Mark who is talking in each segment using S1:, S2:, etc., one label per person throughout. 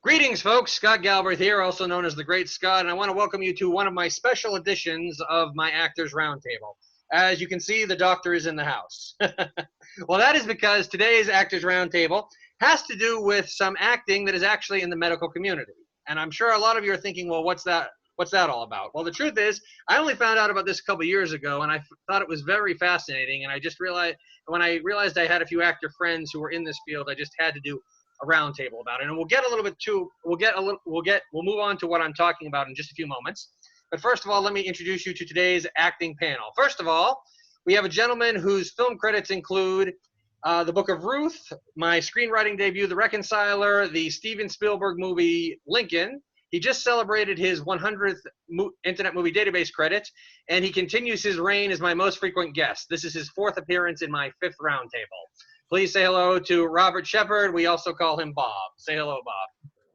S1: Greetings, folks. Scott Galbraith here, also known as the Great Scott, and I want to welcome you to one of my special editions of my Actors Roundtable. As you can see, the doctor is in the house. Well, that is because today's Actors Roundtable has to do with some acting that is actually in the medical community. And I'm sure a lot of you are thinking, well, what's that all about? Well, the truth is, I only found out about this a couple years ago, and I thought it was very fascinating. And I just realized, when I realized I had a few actor friends who were in this field, I just had to do a roundtable about it. And we'll move on to what I'm talking about in just a few moments. But first of all, let me introduce you to today's acting panel. First of all, we have a gentleman whose film credits include The Book of Ruth, my screenwriting debut, The Reconciler, the Steven Spielberg movie Lincoln. He just celebrated his 100th Internet Movie Database credit, and he continues his reign as my most frequent guest. This is his 4th appearance in my 5th roundtable. Please say hello to Robert Shephard. We also call him Bob. Say hello, Bob.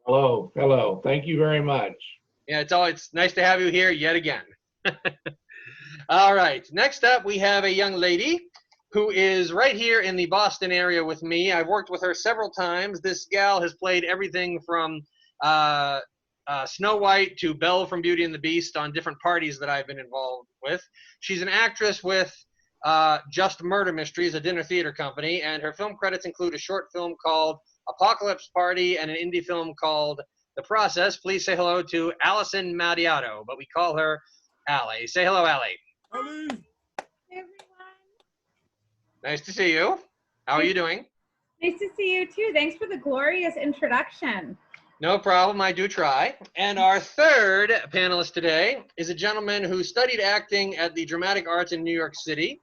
S2: Hello. Hello. Thank you very much.
S1: Yeah, it's nice to have you here yet again. All right. Next up, we have a young lady who is right here in the Boston area with me. I've worked with her several times. This gal has played everything from Snow White to Belle from Beauty and the Beast on different parties that I've been involved with. She's an actress with Just Murder Mysteries, a dinner theater company, and her film credits include a short film called Apocalypse Party and an indie film called The Process. Please say hello to Allison Matteodo, but we call her Allie. Say hello, Allie.
S3: Hello.
S4: Hey, everyone.
S1: Nice to see you. How are you doing?
S4: Nice to see you too. Thanks for the glorious introduction.
S1: No problem, I do try. And our third panelist today is a gentleman who studied acting at the Dramatic Arts in New York City.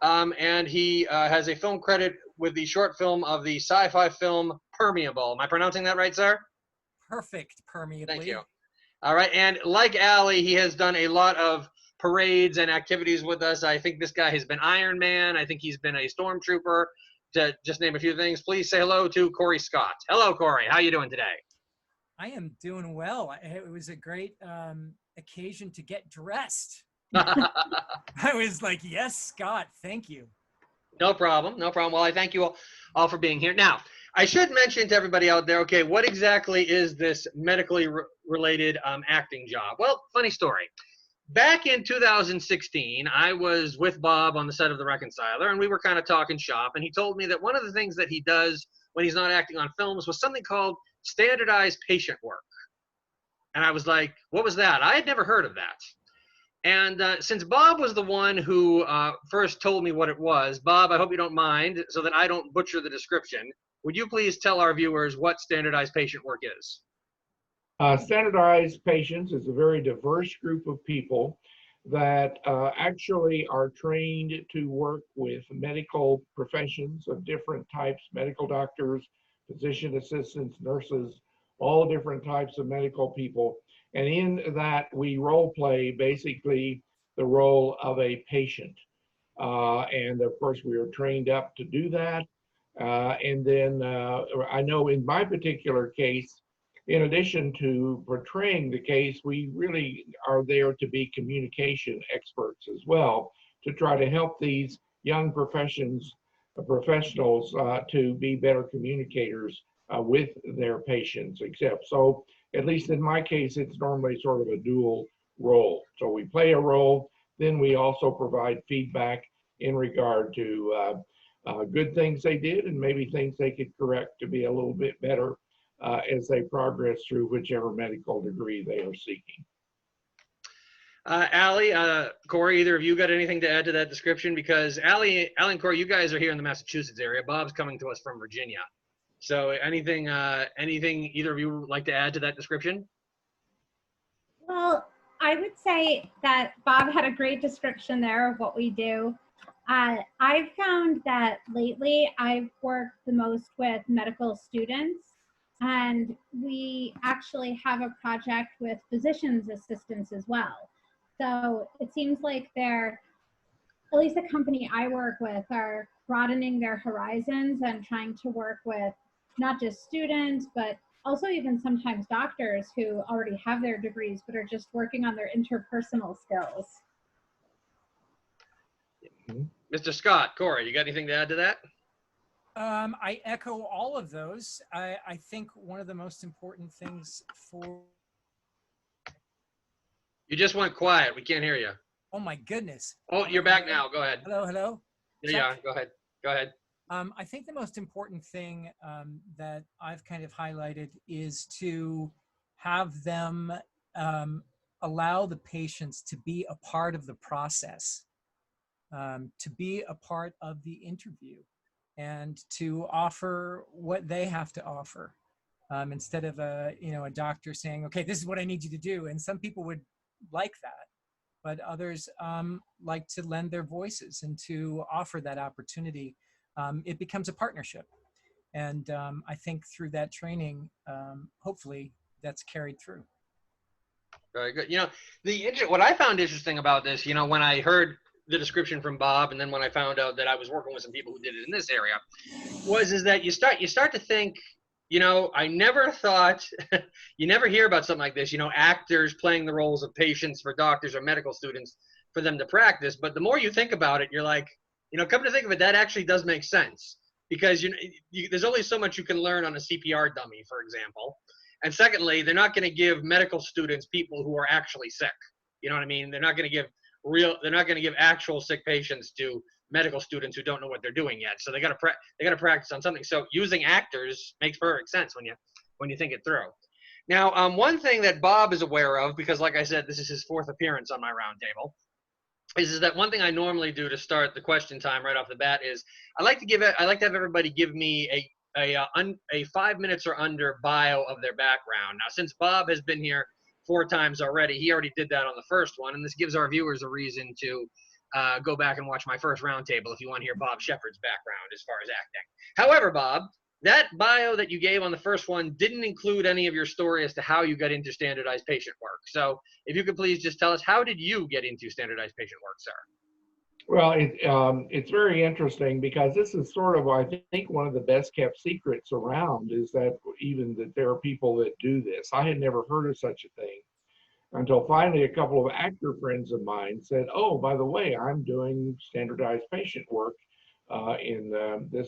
S1: And he has a film credit with the short film of the sci-fi film Permeable. Am I pronouncing that right, sir?
S3: Perfect, permeably.
S1: Thank you. All right, and like Allie, he has done a lot of parades and activities with us. I think this guy has been Iron Man. I think he's been a stormtrooper, to just name a few things. Please say hello to Cory Scott. Hello, Cory. How you doing today?
S3: I am doing well. It was a great occasion to get dressed. I was like, yes, Scott, thank you.
S1: No problem, no problem. Well, I thank you all for being here. Now, I should mention to everybody out there, okay, what exactly is this medically related acting job? Well, funny story. Back in 2016, I was with Bob on the set of The Reconciler, and we were kind of talking shop, and he told me that one of the things that he does when he's not acting on films was something called standardized patient work. And I was like, what was that? I had never heard of that. And since Bob was the one who first told me what it was, Bob, I hope you don't mind, so that I don't butcher the description, would you please tell our viewers what standardized patient work is?
S2: Standardized patients is a very diverse group of people that actually are trained to work with medical professions of different types, medical doctors, physician assistants, nurses, all different types of medical people. And in that, we role play basically the role of a patient. And of course, we are trained up to do that. And then I know in my particular case, in addition to portraying the case, we really are there to be communication experts as well, to try to help these young professionals to be better communicators with their patients, except. So at least in my case, it's normally sort of a dual role. So we play a role, then we also provide feedback in regard to good things they did and maybe things they could correct to be a little bit better as they progress through whichever medical degree they are seeking.
S1: Allie, Cory, either of you got anything to add to that description? Because Allie and Cory, you guys are here in the Massachusetts area. Bob's coming to us from Virginia. So anything either of you would like to add to that description?
S4: Well, I would say that Bob had a great description there of what we do. I've found that lately I've worked the most with medical students, and we actually have a project with physician's assistants as well. So it seems like they're, at least the company I work with, are broadening their horizons and trying to work with not just students, but also even sometimes doctors who already have their degrees but are just working on their interpersonal skills.
S1: Mr. Scott, Cory, you got anything to add to that?
S3: I echo all of those. I think one of the most important things for.
S1: You just went quiet. We can't hear you.
S3: Oh my goodness.
S1: Oh,
S3: Hello,
S1: you're back
S3: hello?
S1: now. Go ahead.
S3: Hello, hello.
S1: Yeah,
S3: Check.
S1: yeah, go ahead. Go ahead.
S3: I think the most important thing that I've kind of highlighted is to have them allow the patients to be a part of the process, to be a part of the interview, and to offer what they have to offer, instead of a doctor saying, okay, this is what I need you to do. And some people would like that, but others like to lend their voices and to offer that opportunity. It becomes a partnership. And I think through that training, hopefully that's carried through.
S1: Very good. What I found interesting about this, when I heard the description from Bob, and then when I found out that I was working with some people who did it in this area, is that you start to think, I never thought, you never hear about something like this, actors playing the roles of patients for doctors or medical students for them to practice. But the more you think about it, you're like, come to think of it, that actually does make sense, because there's only so much you can learn on a CPR dummy, for example. And secondly, they're not going to give medical students people who are actually sick. You know what I mean? They're not going to give actual sick patients to medical students who don't know what they're doing yet. So they got to practice on something. So using actors makes perfect sense when you think it through. Now, one thing that Bob is aware of, because like I said, this is his 4th appearance on my round table, is that one thing I normally do to start the question time right off the bat is I like to have everybody give me a 5 minutes or under bio of their background. Now, since Bob has been here 4 times already, he already did that on the first one, and this gives our viewers a reason to go back and watch my first roundtable if you want to hear Bob Shephard's background as far as acting. However, Bob, that bio that you gave on the first one didn't include any of your story as to how you got into standardized patient work. So if you could please just tell us, how did you get into standardized patient work, sir?
S2: Well, it's very interesting, because this is sort of, I think, one of the best kept secrets around, is that there are people that do this. I had never heard of such a thing until finally a couple of actor friends of mine said, oh, by the way, I'm doing standardized patient work in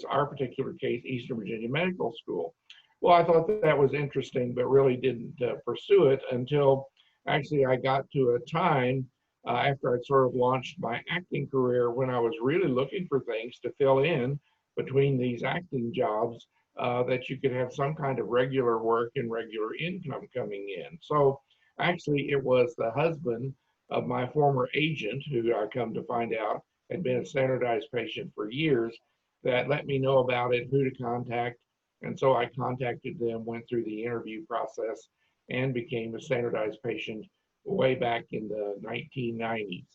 S2: our particular case, Eastern Virginia Medical School. Well, I thought that was interesting, but really didn't pursue it until actually I got to a time after I'd sort of launched my acting career, when I was really looking for things to fill in between these acting jobs, that you could have some kind of regular work and regular income coming in. So actually, it was the husband of my former agent, who I come to find out had been a standardized patient for years, that let me know about it, who to contact. And so I contacted them, went through the interview process, and became a standardized patient way back in the 1990s.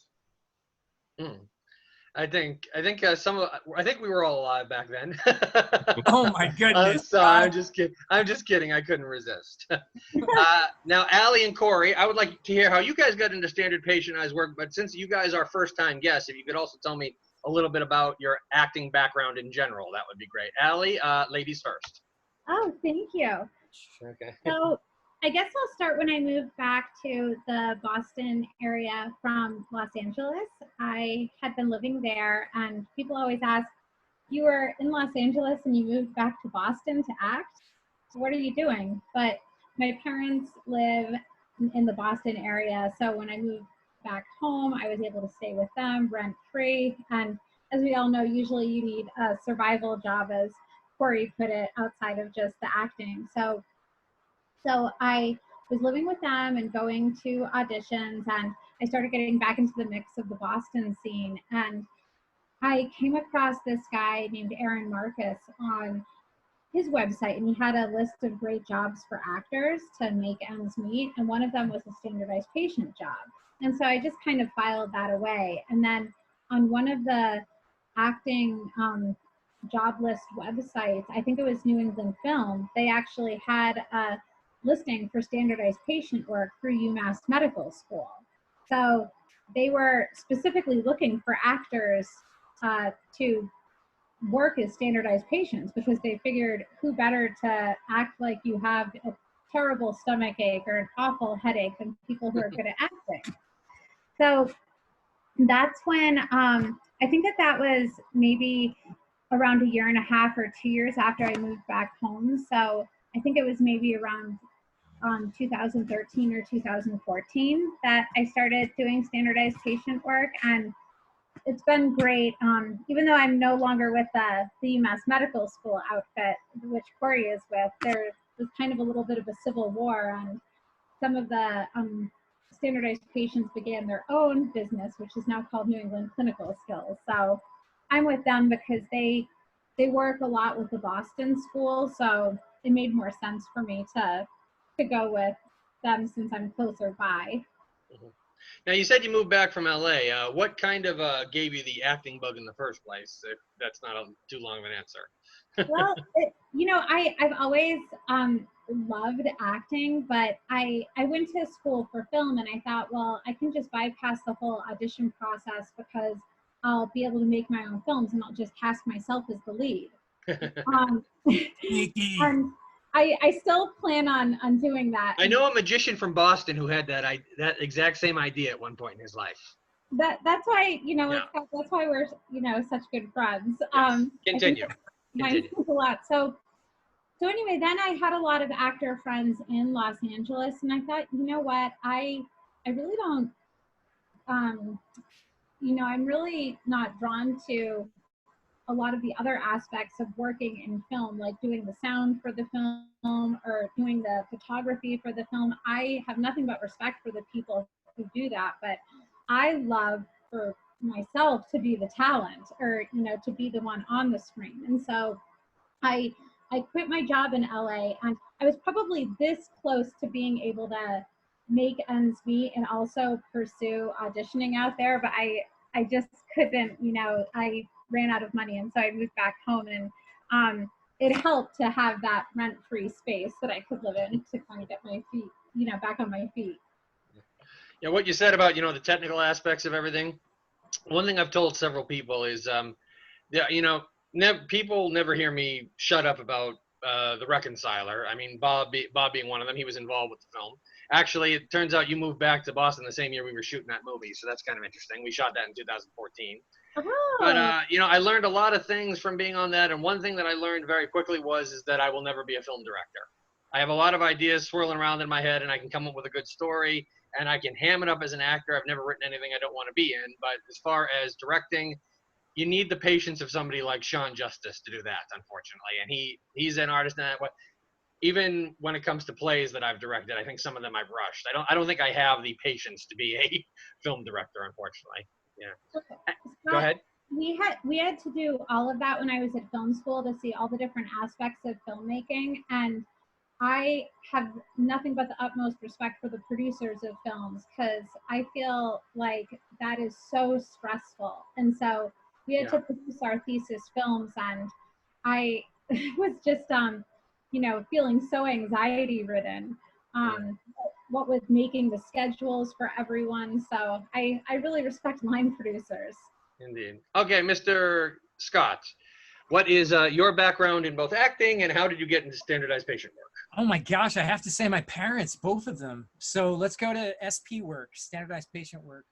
S1: I think we were all alive back then.
S3: Oh my goodness.
S1: I'm just kidding. I couldn't resist. Now, Allie and Cory, I would like to hear how you guys got into standard patient work, but since you guys are first-time guests, if you could also tell me a little bit about your acting background in general, that would be great. Allie, ladies first.
S4: Oh, thank you.
S1: Okay.
S4: So I guess I'll start when I moved back to the Boston area from Los Angeles. I had been living there, and people always ask, you were in Los Angeles and you moved back to Boston to act? What are you doing? But my parents live in the Boston area, so when I moved back home, I was able to stay with them rent-free. And as we all know, usually you need a survival job, as Cory put it, outside of just the acting. So I was living with them and going to auditions, and I started getting back into the mix of the Boston scene. And I came across this guy named Aaron Marcus on his website, and he had a list of great jobs for actors to make ends meet. And one of them was a standardized patient job. And so I just kind of filed that away. And then on one of the acting job list websites, I think it was New England Film, they actually had a listing for standardized patient work through UMass Medical School. So they were specifically looking for actors to work as standardized patients, because they figured who better to act like you have a terrible stomach ache or an awful headache than people who are good at acting. So that's when I think that was maybe around a year and a half or 2 years after I moved back home. So I think it was maybe around 2013 or 2014 that I started doing standardized patient work, and it's been great. Even though I'm no longer with the UMass Medical School outfit, which Cory is with, there was kind of a little bit of a civil war, and some of the standardized patients began their own business, which is now called New England Clinical Skills. So I'm with them because they work a lot with the Boston school, so it made more sense for me to go with them since I'm closer by.
S1: Mhm. Now, you said you moved back from LA. What kind of gave you the acting bug in the first place? If that's not too long of an answer.
S4: Well, I've always loved acting, but I went to school for film, and I thought, well, I can just bypass the whole audition process because I'll be able to make my own films and I'll just cast myself as the lead. And I still plan on doing that.
S1: I know a magician from Boston who had that exact same idea at one point in his life.
S4: That's why
S1: Yeah.
S4: that's why we're such good friends.
S1: Yes. Continue.
S4: Mine a lot. So anyway, then I had a lot of actor friends in Los Angeles, and I thought, you know what, I really don't, I'm really not drawn to a lot of the other aspects of working in film, like doing the sound for the film or doing the photography for the film. I have nothing but respect for the people who do that, but I love for myself to be the talent, or to be the one on the screen. And so I quit my job in LA, and I was probably this close to being able to make ends meet and also pursue auditioning out there, but I just couldn't. I ran out of money, and so I moved back home, and it helped to have that rent-free space that I could live in to kind of get my feet, back on my feet.
S1: Yeah, what you said about the technical aspects of everything. One thing I've told several people is, people never hear me shut up about the Reconciler. I mean, Bob being one of them, he was involved with the film. Actually, it turns out you moved back to Boston the same year we were shooting that movie, so that's kind of interesting. We shot that in 2014.
S4: Oh.
S1: But I learned a lot of things from being on that, and one thing that I learned very quickly is that I will never be a film director. I have a lot of ideas swirling around in my head, and I can come up with a good story, and I can ham it up as an actor. I've never written anything I don't want to be in, but as far as directing, you need the patience of somebody like Sean Justice to do that, unfortunately. And he's an artist in that way. Even when it comes to plays that I've directed, I think some of them I've rushed. I don't think I have the patience to be a film director, unfortunately. Yeah.
S4: Okay.
S1: Go ahead.
S4: We had to do all of that when I was at film school to see all the different aspects of filmmaking, and I have nothing but the utmost respect for the producers of films, because I feel like that is so stressful. And so we had to produce our thesis films, and I was just feeling so anxiety ridden, what with making the schedules for everyone. So I really respect line producers.
S1: Indeed. Okay, Mr. Scott, what is your background in both acting, and how did you get into standardized patient work?
S3: Oh my gosh, I have to say my parents, both of them. So let's go to SP work, standardized patient work.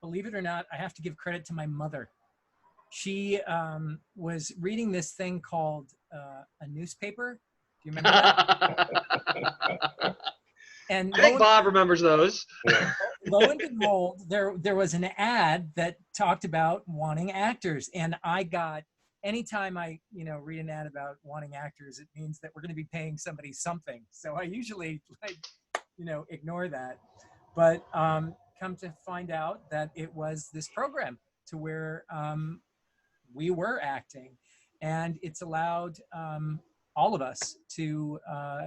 S3: Believe it or not, I have to give credit to my mother. She was reading this thing called a newspaper. Do you remember that? And
S1: I think Bob remembers those.
S3: Lo and behold, there was an ad that talked about wanting actors, and I got, anytime I read an ad about wanting actors, it means that we're going to be paying somebody something. So I usually ignore that. But come to find out that it was this program to where we were acting, and it's allowed all of us to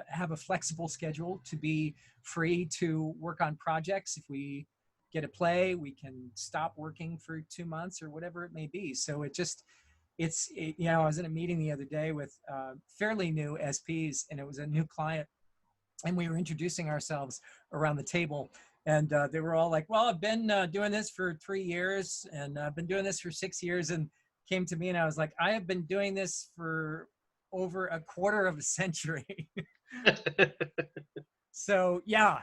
S3: have a flexible schedule, to be free to work on projects. If we get a play, we can stop working for 2 months or whatever it may be. So I was in a meeting the other day with fairly new SPs, and it was a new client, and we were introducing ourselves around the table, and they were all like, well, I've been doing this for 3 years, and I've been doing this for 6 years, and came to me, and I was like, I have been doing this for over a quarter of a century. So yeah,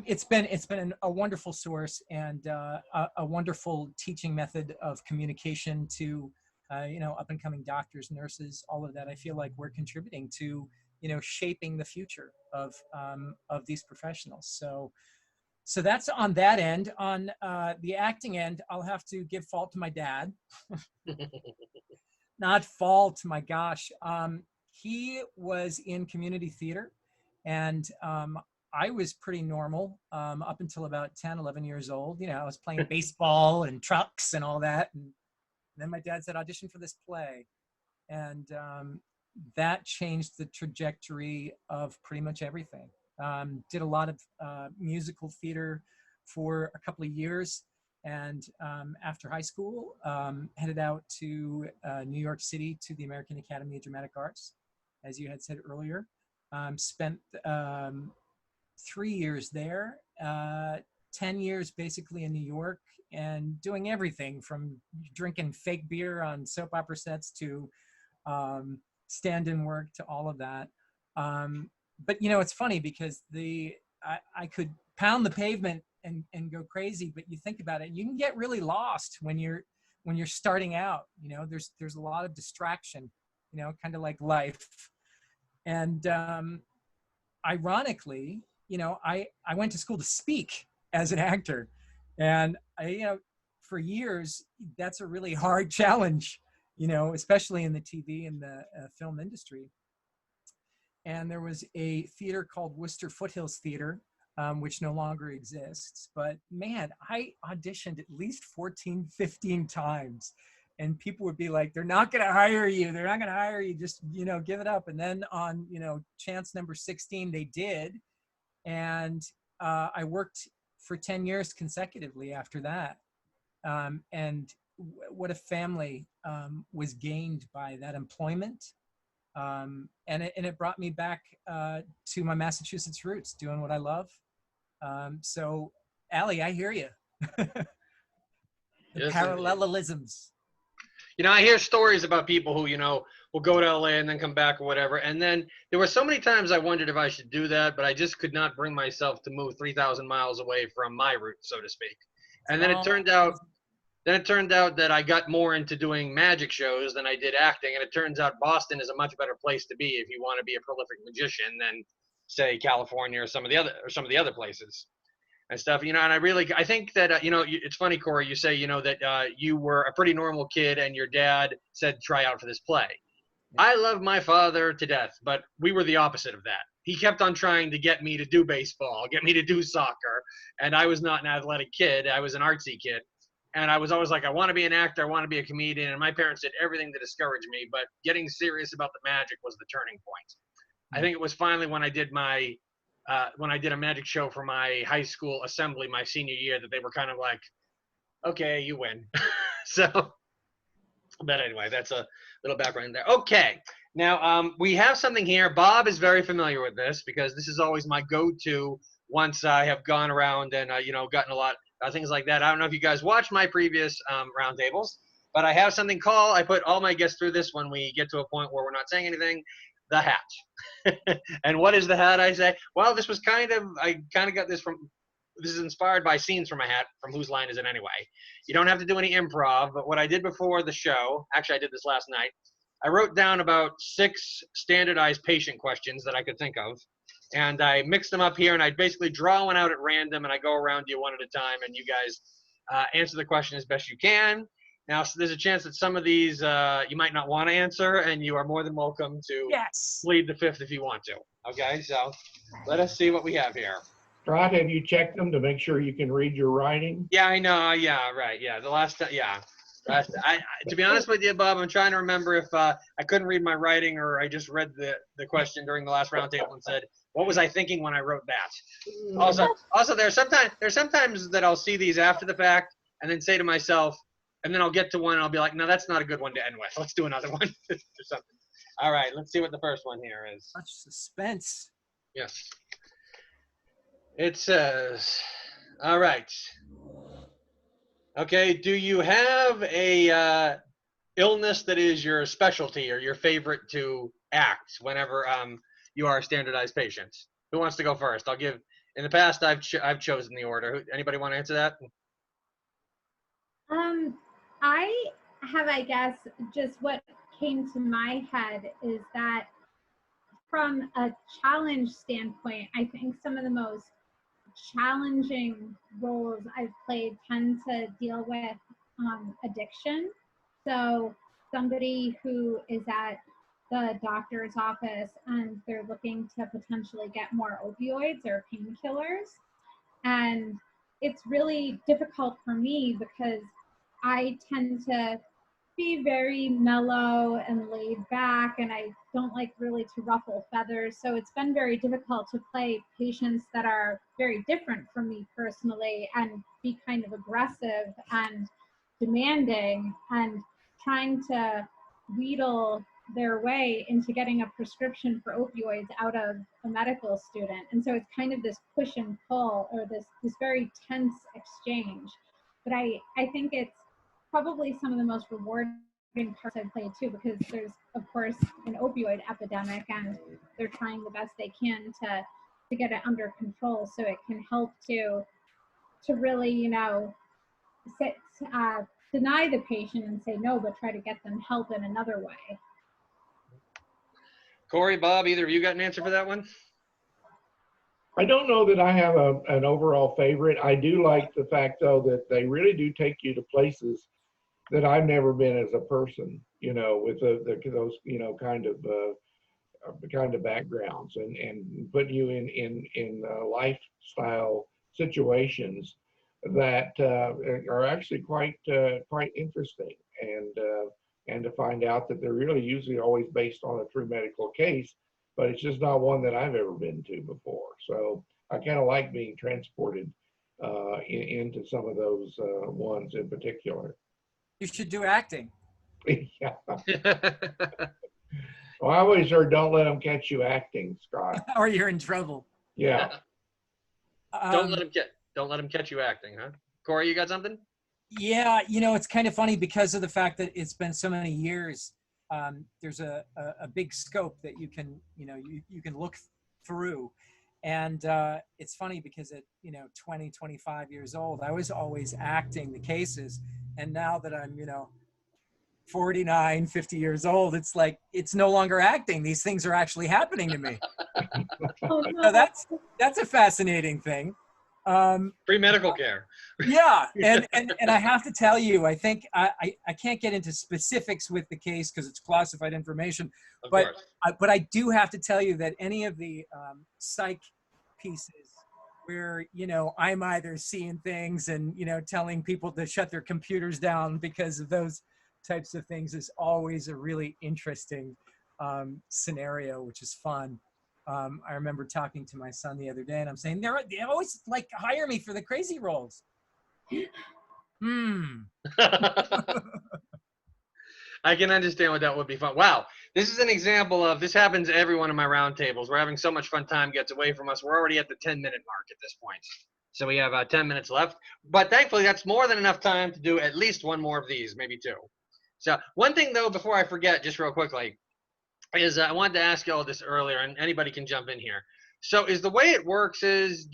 S3: it's been a wonderful source, and a wonderful teaching method of communication to up and coming doctors, nurses, all of that. I feel like we're contributing to, shaping the future of these professionals. So that's on that end. On the acting end, I'll have to give fault to my dad. Not fault, my gosh. He was in community theater, and I was pretty normal up until about 10, 11 years old. I was playing baseball and trucks and all that. And then my dad said, audition for this play. And that changed the trajectory of pretty much everything. Did a lot of musical theater for a couple of years. And after high school, headed out to New York City to the American Academy of Dramatic Arts, as you had said earlier. Spent 3 years there, 10 years basically in New York, and doing everything from drinking fake beer on soap opera sets to stand-in work to all of that. But it's funny because I could pound the pavement and go crazy, but you think about it, you can get really lost when you're starting out. There's a lot of distraction, kind of like life. And ironically, I went to school to speak as an actor, and for years that's a really hard challenge, especially in the TV and the film industry. And there was a theater called Worcester Foothills Theater, which no longer exists. But man, I auditioned at least 14, 15 times. And people would be like, they're not going to hire you. They're not going to hire you. Just, give it up. And then on, chance number 16, they did. And I worked for 10 years consecutively after that. And what a family was gained by that employment. And it brought me back to my Massachusetts roots, doing what I love. So, Allie, I hear you. The
S1: Yes,
S3: parallelisms.
S1: I hear stories about people who, will go to LA and then come back or whatever. And then there were so many times I wondered if I should do that, but I just could not bring myself to move 3,000 miles away from my roots, so to speak. And then it turned out that I got more into doing magic shows than I did acting. And it turns out Boston is a much better place to be if you want to be a prolific magician than, say, California or some of the other places and stuff. And I think that, it's funny, Cory, you say, that you were a pretty normal kid and your dad said, try out for this play. I love my father to death, but we were the opposite of that. He kept on trying to get me to do baseball, get me to do soccer. And I was not an athletic kid. I was an artsy kid. And I was always like, I want to be an actor. I want to be a comedian. And my parents did everything to discourage me. But getting serious about the magic was the turning point. I think it was finally when I did a magic show for my high school assembly my senior year that they were kind of like, okay, you win. But anyway, that's a little background there. Okay. Now, we have something here. Bob is very familiar with this because this is always my go-to once I have gone around and, gotten a lot of things like that. I don't know if you guys watched my previous roundtables, but I have something called, I put all my guests through this when we get to a point where we're not saying anything, the hat. And what is the hat, I say? Well, I kind of got this this is inspired by scenes from a hat from Whose Line Is It Anyway? You don't have to do any improv, but what I did before the show, actually I did this last night, I wrote down about 6 standardized patient questions that I could think of, and I mixed them up here, and I basically draw one out at random, and I go around you one at a time, and you guys answer the question as best you can. Now, so there's a chance that some of these you might not want to answer, and you are more than welcome to plead the fifth if you want to. Okay, so let us see what we have here.
S2: Scott, have you checked them to make sure you can read your writing?
S1: Yeah, I know. Yeah, right. Yeah, the last time. Yeah. To be honest with you, Bob, I'm trying to remember if I couldn't read my writing or I just read the question during the last roundtable and said, what was I thinking when I wrote that? Also, there's sometimes that I'll see these after the fact and then say to myself, and then I'll get to one and I'll be like, no, that's not a good one to end with. Let's do another one or something. All right, let's see what the first one here is.
S3: Such suspense.
S1: Yes. It says, all right. Okay, do you have a illness that is your specialty or your favorite to act whenever you are a standardized patient? Who wants to go first? I'll give. In the past, I've chosen the order. Anybody want to answer that?
S4: have, I guess, just what came to my head is that from a challenge standpoint, I think some of the most challenging roles I've played tend to deal with addiction. So somebody who is at the doctor's office and they're looking to potentially get more opioids or painkillers. And it's really difficult for me because I tend to be very mellow and laid back, and I don't like really to ruffle feathers. So it's been very difficult to play patients that are very different from me personally and be kind of aggressive and demanding and trying to wheedle their way into getting a prescription for opioids out of a medical student. And so it's kind of this push and pull, or this very tense exchange. But I think it's probably some of the most rewarding parts I've played too, because there's of course an opioid epidemic and they're trying the best they can to get it under control so it can help to really, you know, deny the patient and say no, but try to get them help in another way.
S1: Cory, Bob, either of you got an answer for that one?
S2: I don't know that I have an overall favorite. I do like the fact, though, that they really do take you to places that I've never been as a person, you know, with those, you know, kind of backgrounds, and put you in lifestyle situations that are actually quite interesting, and to find out that they're really usually always based on a true medical case, but it's just not one that I've ever been to before. So I kind of like being transported into some of those ones in particular.
S3: You should do acting.
S2: Yeah. Well, I always heard, don't let them catch you acting, Scott.
S3: Or you're in trouble.
S2: Yeah.
S1: Don't let them catch you acting, huh? Cory, you got something?
S3: Yeah, you know, it's kind of funny because of the fact that it's been so many years. There's a big scope that you can, you know, you can look through. And it's funny because at, you know, 20, 25 years old, I was always acting the cases. And now that I'm, you know, 49, 50 years old, it's like, it's no longer acting. These things are actually happening to me.
S4: Oh, no.
S3: So that's a fascinating thing.
S1: Free medical care.
S3: Yeah, and I have to tell you, I think I can't get into specifics with the case because it's classified information,
S1: Of
S3: but
S1: course.
S3: but I do have to tell you that any of the psych pieces where, you know, I'm either seeing things and, you know, telling people to shut their computers down because of those types of things is always a really interesting scenario, which is fun. I remember talking to my son the other day and I'm saying, they always like hire me for the crazy roles.
S1: I can understand what that would be fun. Wow. This is an example of, this happens at every one of my roundtables. We're having so much fun, time gets away from us. We're already at the 10-minute mark at this point. So we have 10 minutes left. But thankfully, that's more than enough time to do at least one more of these, maybe two. So one thing, though, before I forget, just real quickly, is I wanted to ask you all this earlier, and anybody can jump in here. So is the way it works is,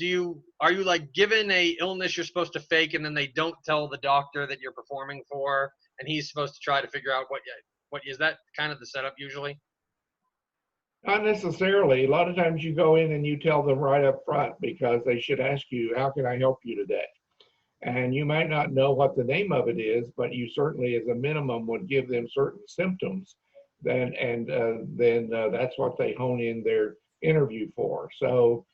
S1: are you like given a illness you're supposed to fake, and then they don't tell the doctor that you're performing for, and he's supposed to try to figure out what is that kind of the setup usually?
S2: Not necessarily. A lot of times you go in and you tell them right up front, because they should ask you, how can I help you today? And you might not know what the name of it is, but you certainly as a minimum would give them certain symptoms. Then that's what they hone in their interview for. So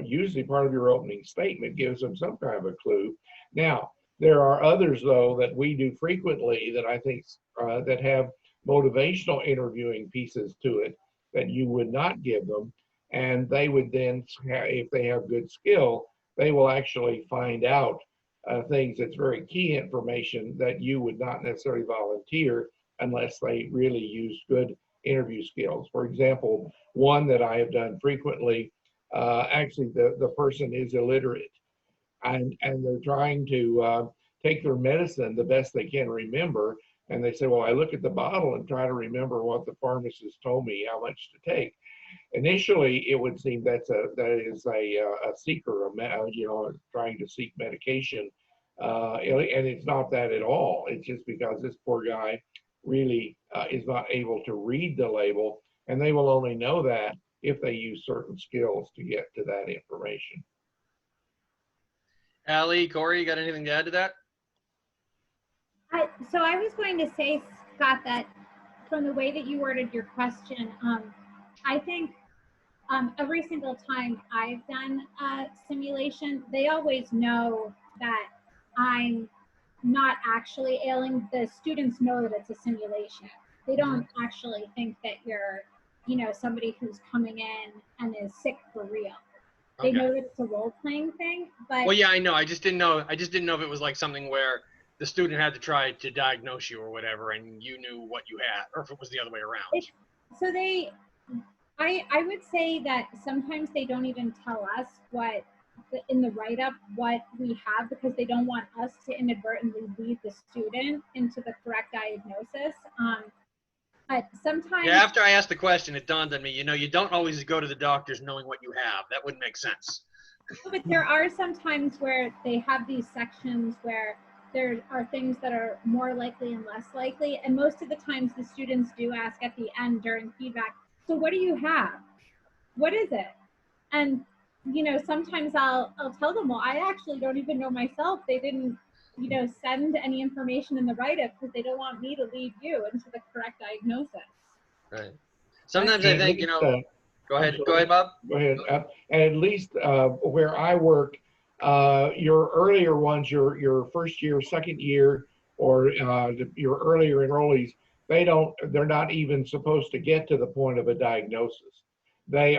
S2: usually part of your opening statement gives them some kind of a clue. Now, there are others, though, that we do frequently that I think that have motivational interviewing pieces to it that you would not give them. And they would then, if they have good skill, they will actually find out things that's very key information that you would not necessarily volunteer unless they really use good interview skills. For example, one that I have done frequently, actually the person is illiterate, and they're trying to take their medicine the best they can remember. And they say, well, I look at the bottle and try to remember what the pharmacist told me how much to take. Initially, it would seem that is a seeker, trying to seek medication And it's not that at all. It's just because this poor guy really is not able to read the label, and they will only know that if they use certain skills to get to that information.
S1: Allie, Cory, you got anything to add to that?
S4: So I was going to say, Scott, that from the way that you worded your question, I think every single time I've done a simulation, they always know that I'm not actually ailing. The students know that it's a simulation. They don't actually think that you're, somebody who's coming in and is sick for real. They
S1: Okay.
S4: know that it's a role-playing thing, but
S1: Well, yeah, I know. I just didn't know if it was like something where the student had to try to diagnose you or whatever, and you knew what you had, or if it was the other way around.
S4: I would say that sometimes they don't even tell us in the write-up what we have, because they don't want us to inadvertently lead the student into the correct diagnosis. But sometimes,
S1: Yeah, after I asked the question, it dawned on me, you don't always go to the doctors knowing what you have. That wouldn't make sense.
S4: but there are some times where they have these sections where there are things that are more likely and less likely. And most of the times the students do ask at the end during feedback, so what do you have? What is it? And, sometimes I'll tell them, well, I actually don't even know myself. They didn't, send any information in the write-up because they don't want me to lead you into the correct diagnosis.
S1: Right. Sometimes I think, go ahead, Bob.
S2: Go ahead. And at least where I work, your earlier ones, your first year, second year, or your earlier enrollees, they're not even supposed to get to the point of a diagnosis. They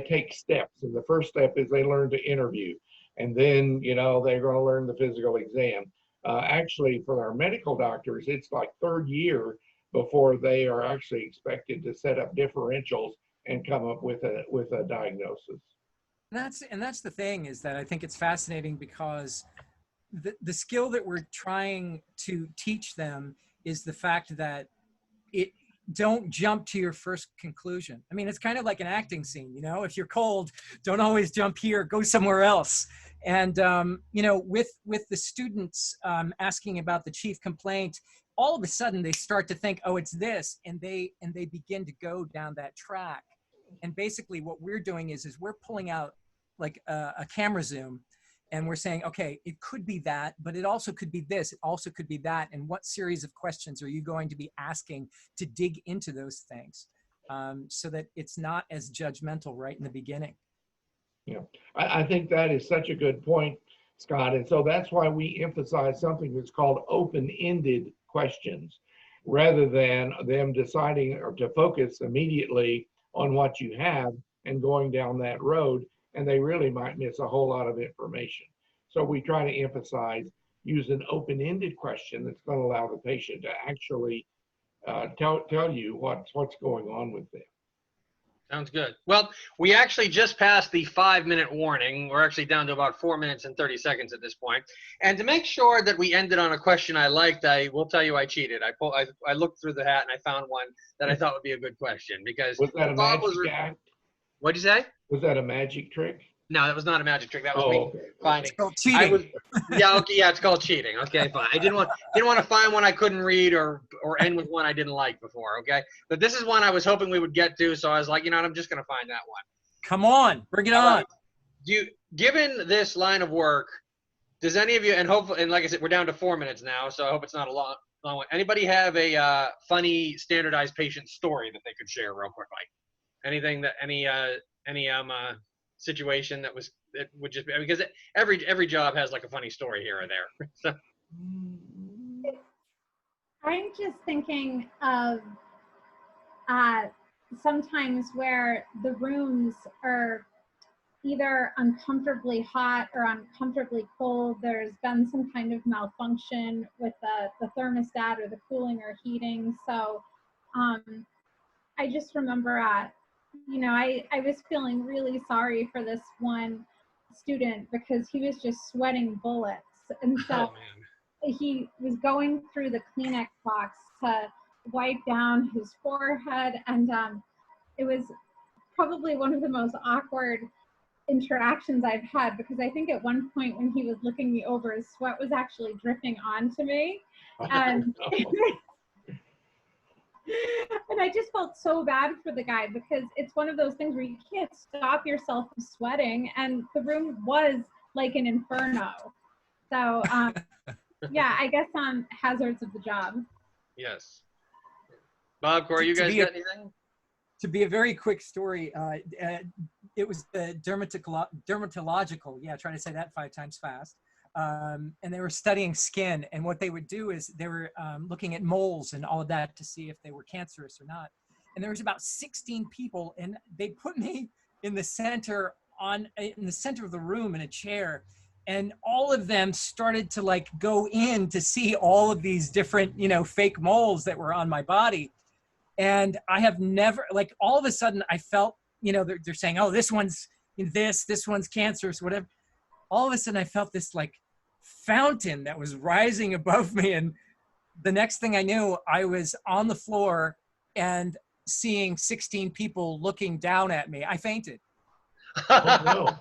S2: take steps, and the first step is they learn to interview, and then they're going to learn the physical exam. Actually, for our medical doctors, it's like third year before they are actually expected to set up differentials and come up with a diagnosis.
S3: That's the thing, is that I think it's fascinating because the skill that we're trying to teach them is the fact that don't jump to your first conclusion. I mean, it's kind of like an acting scene, if you're cold, don't always jump here, go somewhere else. And, with the students asking about the chief complaint, all of a sudden they start to think, oh, it's this, and they begin to go down that track. And basically what we're doing is we're pulling out like a camera zoom, and we're saying, okay, it could be that, but it also could be this, it also could be that. And what series of questions are you going to be asking to dig into those things, so that it's not as judgmental right in the beginning?
S2: Yeah, I think that is such a good point, Scott. And so that's why we emphasize something that's called open-ended questions, rather than them deciding or to focus immediately on what you have and going down that road, and they really might miss a whole lot of information. So we try to emphasize, use an open-ended question that's going to allow the patient to actually tell you what's going on with them.
S1: Sounds good. Well, we actually just passed the 5-minute warning. We're actually down to about 4 minutes and 30 seconds at this point. And to make sure that we ended on a question I liked, I will tell you I cheated. I looked through the hat and I found one that I thought would be a good question, because
S2: Was that a magic act?
S1: What'd you say?
S2: Was that a magic trick?
S1: No, that was not a magic trick. That was me finding.
S3: It's called cheating.
S1: Yeah, it's called cheating. Okay, fine. I didn't want to find one I couldn't read or end with one I didn't like before. Okay, but this is one I was hoping we would get to, so I was like, I'm just gonna find that one.
S3: Come on, bring it on.
S1: Given this line of work, does any of you, and hopefully, and like I said, we're down to 4 minutes now, so I hope it's not a long one. Anybody have a funny standardized patient story that they could share real quickly? Anything that any situation that would just be, because every job has like a funny story here or there. So.
S4: I'm just thinking of sometimes where the rooms are either uncomfortably hot or uncomfortably cold. There's been some kind of malfunction with the thermostat or the cooling or heating. So I just remember I was feeling really sorry for this one student because he was just sweating bullets. And so he was going through the Kleenex box to wipe down his forehead. And it was probably one of the most awkward interactions I've had, because I think at one point when he was looking me over, his sweat was actually dripping onto me. And, and I just felt so bad for the guy, because it's one of those things where you can't stop yourself from sweating, and the room was like an inferno. So yeah, I guess on hazards of the job.
S1: Yes. Bob, Cory, you guys got anything?
S3: To be a very quick story, it was the dermatological, yeah, trying to say that 5 times fast. And they were studying skin, and what they would do is they were looking at moles and all of that to see if they were cancerous or not. And there was about 16 people, and they put me in the center of the room in a chair, and all of them started to like go in to see all of these different, fake moles that were on my body. And I have never, like, all of a sudden I felt, they're saying, oh, this one's this one's cancerous, whatever. All of a sudden I felt this like fountain that was rising above me. And the next thing I knew, I was on the floor and seeing 16 people looking down at me. I fainted.
S2: Oh, no.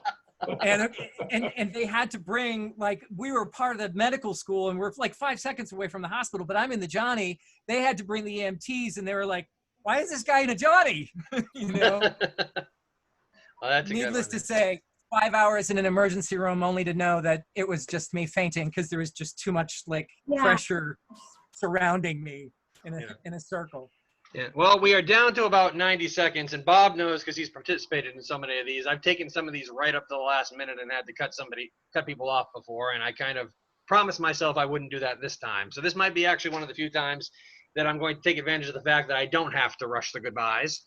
S3: And they had to bring, like, we were part of the medical school and we're like 5 seconds away from the hospital, but I'm in the Johnny. They had to bring the EMTs, and they were like, why is this guy in a Johnny?
S1: Well, that's
S3: Needless to say, 5 hours in an emergency room only to know that it was just me fainting, because there was just too much pressure surrounding me in a circle.
S1: Yeah. Well, we are down to about 90 seconds, and Bob knows because he's participated in so many of these. I've taken some of these right up to the last minute and had to cut people off before, and I kind of promised myself I wouldn't do that this time. So this might be actually one of the few times that I'm going to take advantage of the fact that I don't have to rush the goodbyes.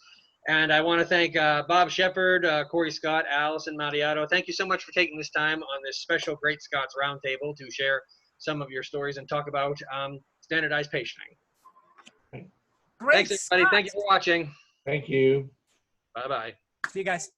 S1: And I want to thank Bob Shephard, Cory Scott, Allison Matteodo. Thank you so much for taking this time on this special Great Scots Roundtable to share some of your stories and talk about standardized patienting.
S3: Great.
S1: Thanks, everybody. Thank you for watching.
S2: Thank you.
S1: Bye-bye.
S3: See you guys.